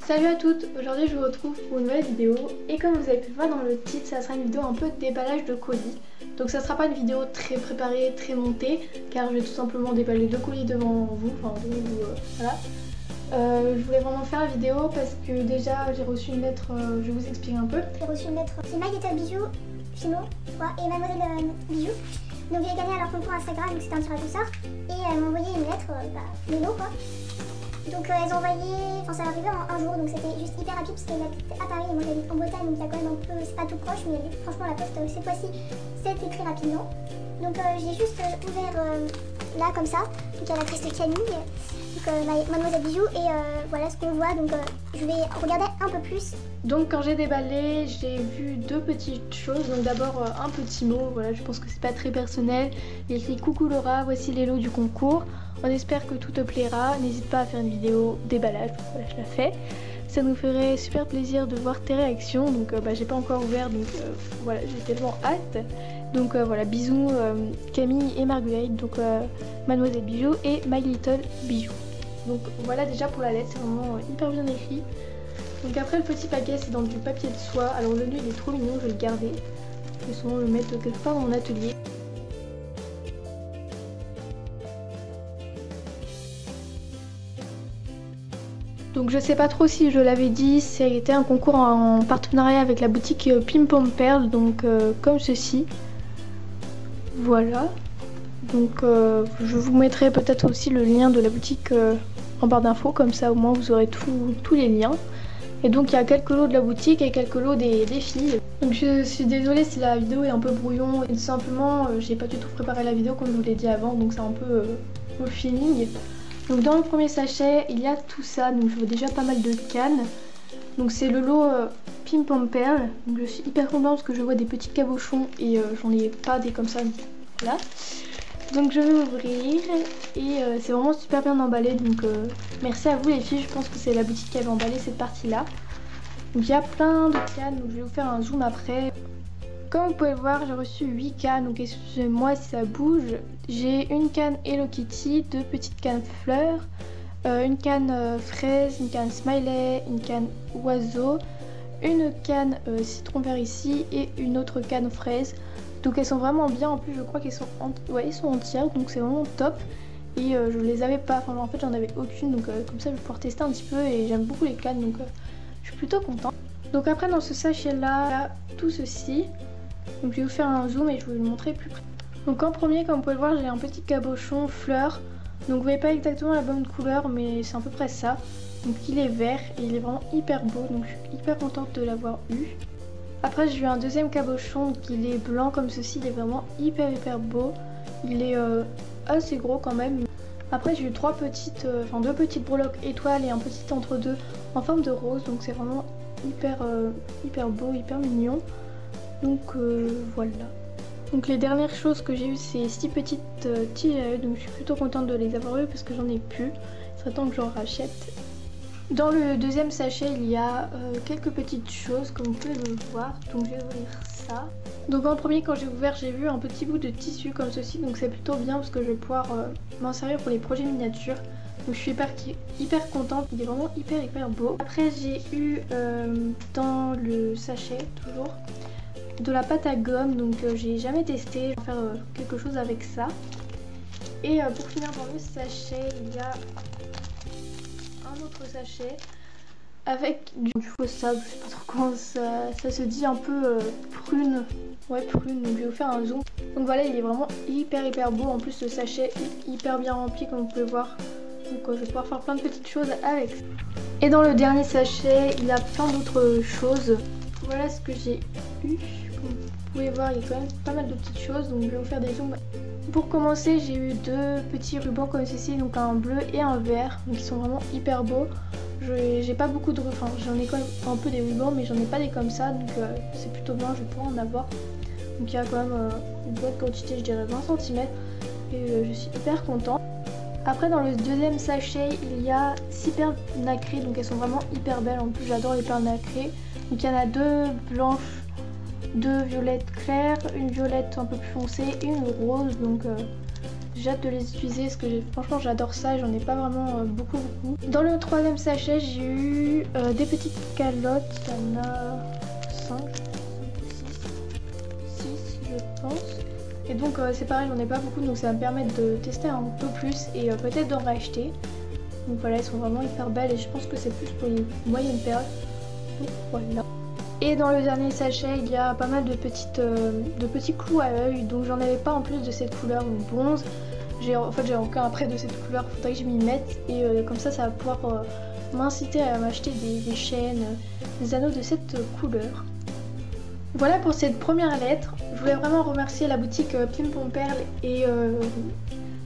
Salut à toutes, aujourd'hui je vous retrouve pour une nouvelle vidéo et comme vous avez pu le voir dans le titre, ça sera une vidéo un peu de déballage de colis. Donc ça sera pas une vidéo très préparée, très montée, car je vais tout simplement déballer 2 colis devant vous, voilà. Je voulais vraiment faire la vidéo parce que déjà j'ai reçu une lettre, je vais vous expliquer un peu. J'ai reçu une lettre, c'est My Little Bijou, Fimo, et Mademoiselle Bijou. Donc j'ai gagné à leur concours Instagram, donc c'était un tirage au sort. Et elles m'ont envoyé une lettre, Mélo quoi. Donc elles ont envoyé, enfin ça arrivait en un jour, donc c'était juste hyper rapide parce qu'elles habitent à Paris et moi j'habite en Bretagne, donc il y a quand même un peu, c'est pas tout proche, mais franchement la poste cette fois-ci c'était très rapidement. Donc j'ai juste ouvert là comme ça, donc il y a la triste Camille, donc Mademoiselle Bijou, et voilà ce qu'on voit, donc je vais regarder un peu plus. Donc quand j'ai déballé, j'ai vu 2 petites choses. Donc d'abord un petit mot, voilà, je pense que c'est pas très personnel. Il y a écrit coucou Laura, voici les lots du concours. On espère que tout te plaira. N'hésite pas à faire une vidéo déballage, voilà, je la fais. Ça nous ferait super plaisir de voir tes réactions. Donc j'ai pas encore ouvert, donc voilà, j'ai tellement hâte. Donc voilà, bisous Camille et Marguerite, donc Mademoiselle Bijou et My Little Bijou. Donc voilà déjà pour la lettre, c'est vraiment hyper bien écrit. Donc après le petit paquet c'est dans du papier de soie. Alors le nœud il est trop mignon, je vais le garder. Je vais souvent le mettre quelque part dans mon atelier. Donc je sais pas trop si je l'avais dit, c'était un concours en partenariat avec la boutique Pim Pom Perle, donc comme ceci. Voilà. Donc je vous mettrai peut-être aussi le lien de la boutique en barre d'infos, comme ça au moins vous aurez tous les liens. Et donc il y a quelques lots de la boutique et quelques lots des filles. Donc je suis désolée si la vidéo est un peu brouillon, et tout simplement j'ai pas du tout préparé la vidéo comme je vous l'ai dit avant, donc c'est un peu au feeling. Donc dans le premier sachet il y a tout ça, donc je vois déjà pas mal de cannes. Donc c'est le lot Pim Pom Perle, donc je suis hyper contente parce que je vois des petits cabochons et j'en ai pas des comme ça, voilà. Donc je vais ouvrir et c'est vraiment super bien emballé, donc merci à vous les filles, je pense que c'est la boutique qui avait emballé cette partie là. Donc il y a plein de cannes, donc je vais vous faire un zoom après. Comme vous pouvez le voir, j'ai reçu 8 cannes, donc excusez-moi si ça bouge. J'ai une canne Hello Kitty, 2 petites cannes fleurs, une canne fraise, une canne smiley, une canne oiseau, une canne citron vert ici et une autre canne fraise. Donc elles sont vraiment bien, en plus je crois qu'elles sont, ils sont entières, donc c'est vraiment top. Et je les avais pas, enfin en fait j'en avais aucune, donc comme ça je vais pouvoir tester un petit peu et j'aime beaucoup les cannes, donc je suis plutôt contente. Donc après dans ce sachet là, il y a tout ceci. Donc je vais vous faire un zoom et je vais vous le montrer plus près. Donc en premier, comme vous pouvez le voir, j'ai un petit cabochon fleur. Donc vous voyez pas exactement la bonne couleur, mais c'est à peu près ça. Donc il est vert et il est vraiment hyper beau, donc je suis hyper contente de l'avoir eu. Après j'ai eu un deuxième cabochon, donc il est blanc comme ceci, il est vraiment hyper beau. Il est assez gros quand même. Après j'ai eu 2 petites breloques étoiles et un petit entre-deux en forme de rose, donc c'est vraiment hyper beau, hyper mignon. Donc voilà. Donc les dernières choses que j'ai eues c'est 6 petites tiges à œufs, donc je suis plutôt contente de les avoir eues parce que j'en ai plus. Il serait temps que j'en rachète. Dans le deuxième sachet il y a quelques petites choses comme vous pouvez le voir, donc je vais ouvrir ça. Donc en premier quand j'ai ouvert j'ai vu un petit bout de tissu comme ceci, donc c'est plutôt bien parce que je vais pouvoir m'en servir pour les projets miniatures. Donc je suis hyper contente, il est vraiment hyper beau. Après j'ai eu dans le sachet toujours de la pâte à gomme, donc j'ai jamais testé, je vais faire quelque chose avec ça. Et pour finir dans le sachet il y a un autre sachet avec du faux sable, je sais pas trop comment ça se dit, un peu prune, ouais prune, donc je vais vous faire un zoom. Donc voilà, il est vraiment hyper beau, en plus le sachet est hyper bien rempli comme vous pouvez voir, donc je vais pouvoir faire plein de petites choses avec. Et dans le dernier sachet il y a plein d'autres choses. Voilà ce que j'ai eu, comme vous pouvez voir il y a quand même pas mal de petites choses, donc je vais vous faire des zooms. Pour commencer j'ai eu 2 petits rubans comme ceci, donc un bleu et un vert, donc ils sont vraiment hyper beaux. J'ai pas beaucoup de, enfin j'en ai quand même un peu des rubans mais j'en ai pas des comme ça, donc c'est plutôt bien, je pourrais en avoir. Donc il y a quand même une bonne quantité, je dirais 20 cm, et je suis hyper contente. Après dans le deuxième sachet il y a 6 perles nacrées, donc elles sont vraiment hyper belles, en plus j'adore les perles nacrées. Donc il y en a 2 blanches, 2 violettes claires, une violette un peu plus foncée et une rose, donc j'ai hâte de les utiliser parce que franchement j'adore ça et j'en ai pas vraiment beaucoup. Dans le troisième sachet, j'ai eu des petites calottes. Il y en a 5 ou 6 je pense. Et donc c'est pareil, j'en ai pas beaucoup, donc ça va me permettre de tester un peu plus et peut-être d'en racheter. Donc voilà, elles sont vraiment hyper belles et je pense que c'est plus pour les moyennes perles. Donc voilà. Et dans le dernier sachet, il y a pas mal de petits clous à l'œil, donc j'en avais pas en plus de cette couleur bronze. En fait j'ai encore après de cette couleur, faudrait que je m'y mette et comme ça va pouvoir m'inciter à m'acheter des chaînes, des anneaux de cette couleur. Voilà pour cette première lettre. Je voulais vraiment remercier la boutique Pimpon Perle et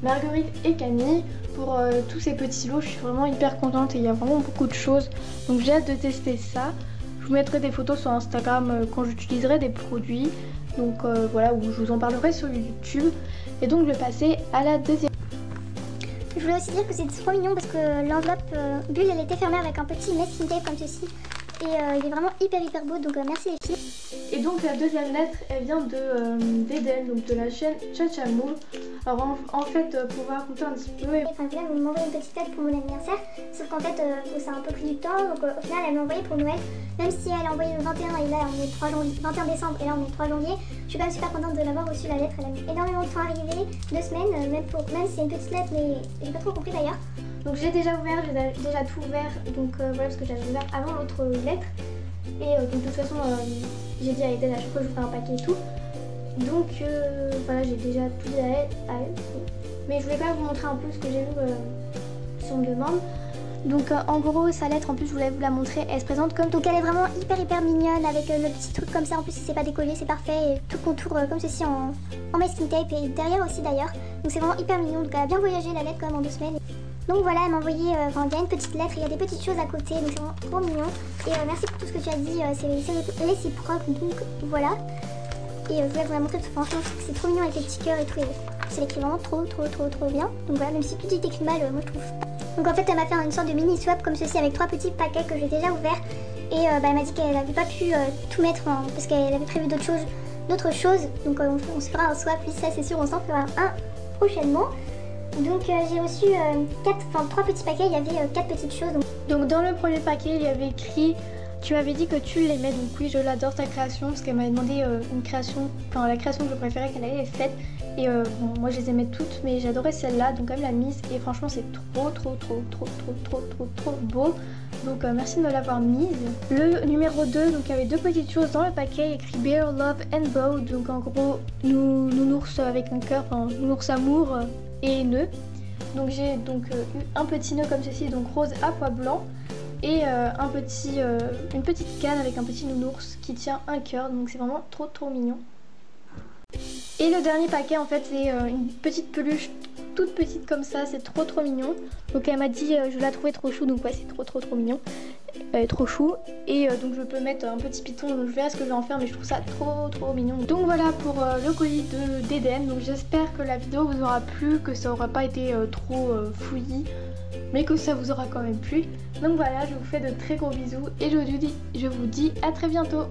Marguerite et Camille pour tous ces petits lots. Je suis vraiment hyper contente et il y a vraiment beaucoup de choses, donc j'ai hâte de tester ça. Je vous mettrai des photos sur Instagram quand j'utiliserai des produits, donc voilà, où je vous en parlerai sur YouTube. Et donc je vais passer à la deuxième. Je voulais aussi dire que c'est trop mignon parce que l'enveloppe bulle elle était fermée avec un petit masking tape comme ceci. Et il est vraiment hyper beau, donc merci les filles. Et donc la deuxième lettre elle vient d'Eden, donc de la chaîne Chachamoul. Alors en fait pour vous raconter un petit peu... Enfin là vous m'envoyez une petite lettre pour mon anniversaire, sauf qu'en fait ça a un peu pris du temps, donc au final elle m'a envoyé pour Noël. Même si elle a envoyé le 21 et là on est le 21 décembre et là on est le 3 janvier, je suis quand même super contente de l'avoir reçu la lettre. Elle a mis énormément de temps à arriver, 2 semaines, même si c'est une petite lettre mais j'ai pas trop compris d'ailleurs. Donc j'ai déjà ouvert, j'ai déjà tout ouvert, donc voilà parce que j'avais ouvert avant l'autre lettre. Et donc de toute façon j'ai dit à Eden à chaque fois que je ferai un paquet et tout. Donc voilà, j'ai déjà tout dit à elle. Mais je voulais quand même vous montrer un peu ce que j'ai vu si on me demande. Donc en gros sa lettre en plus je voulais vous la montrer, elle se présente comme, donc elle est vraiment hyper mignonne avec le petit truc comme ça, en plus si c'est pas décollé c'est parfait, et tout contour comme ceci en masking tape et derrière aussi d'ailleurs, donc c'est vraiment hyper mignon, donc elle a bien voyagé la lettre quand même en 2 semaines. Donc voilà, elle m'a envoyé, il y a une petite lettre, il y a des petites choses à côté, donc c'est vraiment trop mignon. Et merci pour tout ce que tu as dit, c'est réciproque, donc voilà. Et je voulais vous la montrer parce que franchement c'est trop mignon avec les petits cœurs et tout, c'est écrit vraiment trop bien. Donc voilà, même si tout est écrit mal, moi je trouve. Donc en fait elle m'a fait une sorte de mini swap comme ceci avec 3 petits paquets que j'ai déjà ouverts. Et elle m'a dit qu'elle n'avait pas pu tout mettre parce qu'elle avait prévu d'autres choses. Donc on se fera un swap, oui ça c'est sûr, on s'en fera un prochainement. Donc j'ai reçu 3 petits paquets, il y avait 4 petites choses. Donc dans le premier paquet il y avait écrit, tu m'avais dit que tu l'aimais, donc oui je l'adore ta création, parce qu'elle m'avait demandé une création, enfin la création que je préférais qu'elle avait faite. Et bon, moi je les aimais toutes mais j'adorais celle-là, donc elle me l'a mise et franchement c'est trop beau. Donc merci de me l'avoir mise. Le numéro 2, donc il y avait 2 petites choses dans le paquet, écrit Bear, Love and Bow, donc en gros nounours avec un cœur, enfin nounours amour et nœud. Donc j'ai donc eu un petit nœud comme ceci, donc rose à pois blanc, et une petite canne avec un petit nounours qui tient un cœur, donc c'est vraiment trop mignon. Et le dernier paquet en fait c'est une petite peluche toute petite comme ça, c'est trop mignon. Donc elle m'a dit je la trouvais trop chou, donc ouais c'est trop mignon, trop chou. Et donc je peux mettre un petit python, donc je verrai ce que je vais en faire, mais je trouve ça trop mignon. Donc voilà pour le colis d'Eden. Donc j'espère que la vidéo vous aura plu, que ça aura pas été trop fouillis, mais que ça vous aura quand même plu. Donc voilà, je vous fais de très gros bisous et je vous dis à très bientôt.